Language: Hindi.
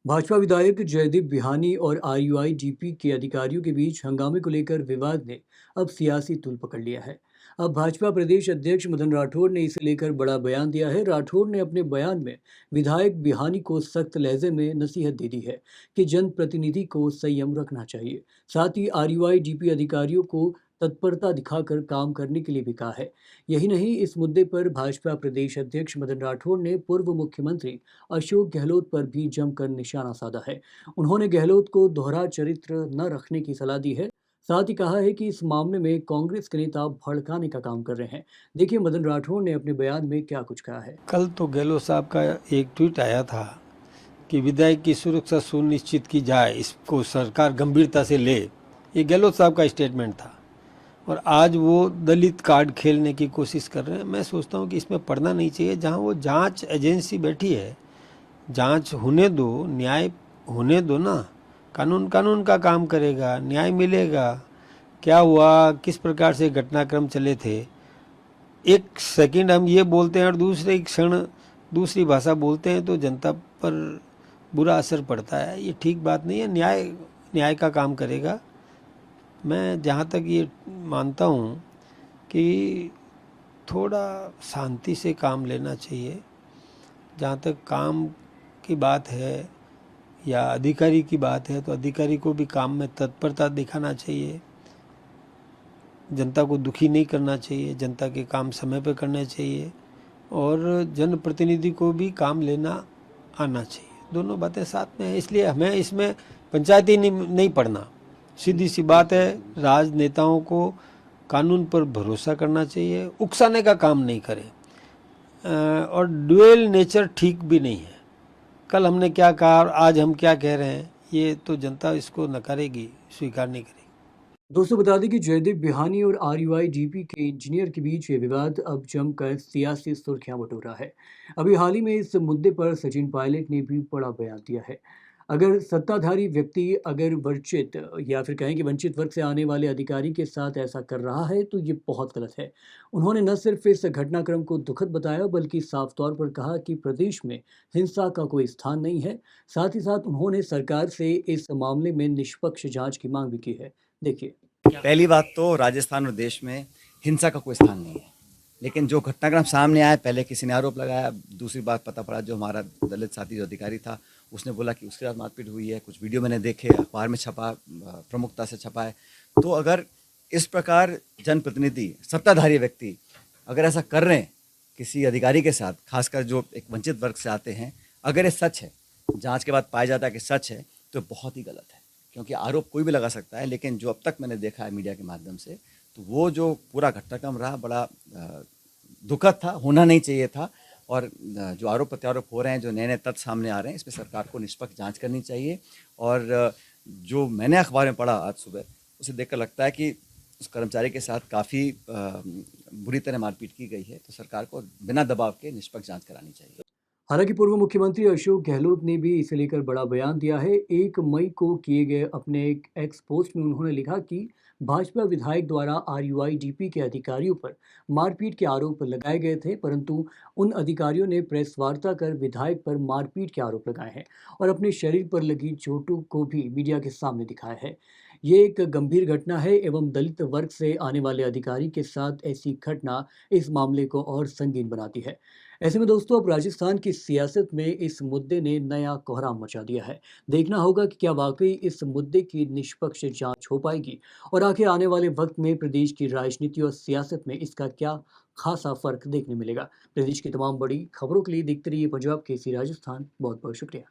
भाजपा विधायक जयदीप बिहानी और आईयूआईडीपी के अधिकारियों के बीच हंगामे को लेकर विवाद ने अब सियासी तूल पकड़ लिया है। अब भाजपा प्रदेश अध्यक्ष मदन राठौड़ ने इसे लेकर बड़ा बयान दिया है। राठौड़ ने अपने बयान में विधायक बिहानी को सख्त लहजे में नसीहत दे दी है कि जनप्रतिनिधि को संयम रखना चाहिए। साथ ही आईयूआईडीपी अधिकारियों को तत्परता दिखाकर काम करने के लिए भी कहा है। यही नहीं, इस मुद्दे पर भाजपा प्रदेश अध्यक्ष मदन राठौड़ ने पूर्व मुख्यमंत्री अशोक गहलोत पर भी जमकर निशाना साधा है। उन्होंने गहलोत को दोहरा चरित्र न रखने की सलाह दी है। साथ ही कहा है कि इस मामले में कांग्रेस के नेता भड़काने का काम कर रहे हैं। देखिए मदन राठौड़ ने अपने बयान में क्या कुछ कहा है। कल तो गहलोत साहब का एक ट्वीट आया था कि विधायक की सुरक्षा सुनिश्चित की जाए, इसको सरकार गंभीरता से ले। ये गहलोत साहब का स्टेटमेंट था और आज वो दलित कार्ड खेलने की कोशिश कर रहे हैं। मैं सोचता हूँ कि इसमें पढ़ना नहीं चाहिए। जहाँ वो जांच एजेंसी बैठी है, जांच होने दो, न्याय होने दो ना। कानून का काम करेगा, न्याय मिलेगा। क्या हुआ, किस प्रकार से घटनाक्रम चले थे, एक सेकंड हम ये बोलते हैं और दूसरे क्षण दूसरी भाषा बोलते हैं तो जनता पर बुरा असर पड़ता है। ये ठीक बात नहीं है। न्याय का काम करेगा। मैं जहाँ तक ये मानता हूँ कि थोड़ा शांति से काम लेना चाहिए। जहाँ तक काम की बात है या अधिकारी की बात है तो अधिकारी को भी काम में तत्परता दिखाना चाहिए। जनता को दुखी नहीं करना चाहिए, जनता के काम समय पर करने चाहिए और जनप्रतिनिधि को भी काम लेना आना चाहिए। दोनों बातें साथ में है। इसलिए हमें इसमें पंचायती नहीं पढ़ना। सीधी सी बात है, राजनेताओं को कानून पर भरोसा करना चाहिए, उकसाने का काम नहीं करें। और ड्यूअल नेचर ठीक भी नहीं है। कल हमने क्या कहा और आज हम क्या कह रहे हैं, ये तो जनता इसको नकारेगी, स्वीकार नहीं करेगी। दोस्तों बता दें कि जयदीप बिहानी और आईयूआईडीपी के इंजीनियर के बीच ये विवाद अब जमकर सियासी सुर्खियां बटोर रहा है। अभी हाल ही में इस मुद्दे पर सचिन पायलट ने भी बड़ा बयान दिया है। अगर सत्ताधारी व्यक्ति अगर वंचित या फिर कहें कि वंचित वर्ग से आने वाले अधिकारी के साथ ऐसा कर रहा है तो ये बहुत गलत है। उन्होंने न सिर्फ इस घटनाक्रम को दुखद बताया बल्कि साफ तौर पर कहा कि प्रदेश में हिंसा का कोई स्थान नहीं है। साथ ही साथ उन्होंने सरकार से इस मामले में निष्पक्ष जांच की मांग भी की है। देखिए, पहली बात तो राजस्थान और देश में हिंसा का कोई स्थान नहीं है, लेकिन जो घटनाक्रम सामने आया, पहले किसी ने आरोप लगाया, दूसरी बात पता पड़ा जो हमारा दलित साथी जो अधिकारी था उसने बोला कि उसके साथ मारपीट हुई है। कुछ वीडियो मैंने देखे, अखबार में छपा, प्रमुखता से छपा है। तो अगर इस प्रकार जनप्रतिनिधि, सत्ताधारी व्यक्ति अगर ऐसा कर रहे हैं किसी अधिकारी के साथ, खासकर जो एक वंचित वर्ग से आते हैं, अगर ये सच है, जाँच के बाद पाया जाता है कि सच है, तो बहुत ही गलत है। क्योंकि आरोप कोई भी लगा सकता है, लेकिन जो अब तक मैंने देखा है मीडिया के माध्यम से, तो वो जो पूरा घटनाक्रम रहा बड़ा दुखद था, होना नहीं चाहिए था। और जो आरोप प्रत्यारोप हो रहे हैं, जो नए नए तथ्य सामने आ रहे हैं, इसमें सरकार को निष्पक्ष जांच करनी चाहिए। और जो मैंने अखबार में पढ़ा आज सुबह, उसे देखकर लगता है कि उस कर्मचारी के साथ काफ़ी बुरी तरह मारपीट की गई है। तो सरकार को बिना दबाव के निष्पक्ष जाँच करानी चाहिए। हालांकि पूर्व मुख्यमंत्री अशोक गहलोत ने भी इसे लेकर बड़ा बयान दिया है। 1 मई को किए गए अपने एक एक्स पोस्ट में उन्होंने लिखा कि भाजपा विधायक द्वारा आईयूआईडीपी के अधिकारियों पर मारपीट के आरोप लगाए गए थे, परंतु उन अधिकारियों ने प्रेस वार्ता कर विधायक पर मारपीट के आरोप लगाए हैं और अपने शरीर पर लगी चोटों को भी मीडिया के सामने दिखाया है। ये एक गंभीर घटना है एवं दलित वर्ग से आने वाले अधिकारी के साथ ऐसी घटना इस मामले को और संगीन बनाती है। ऐसे में दोस्तों अब राजस्थान की सियासत में इस मुद्दे ने नया कोहराम मचा दिया है। देखना होगा कि क्या वाकई इस मुद्दे की निष्पक्ष जांच हो पाएगी और आखिर आने वाले वक्त में प्रदेश की राजनीति और सियासत में इसका क्या खासा फर्क देखने मिलेगा। प्रदेश की तमाम बड़ी खबरों के लिए देखते रहिए पंजाब केसरी राजस्थान। बहुत बहुत शुक्रिया।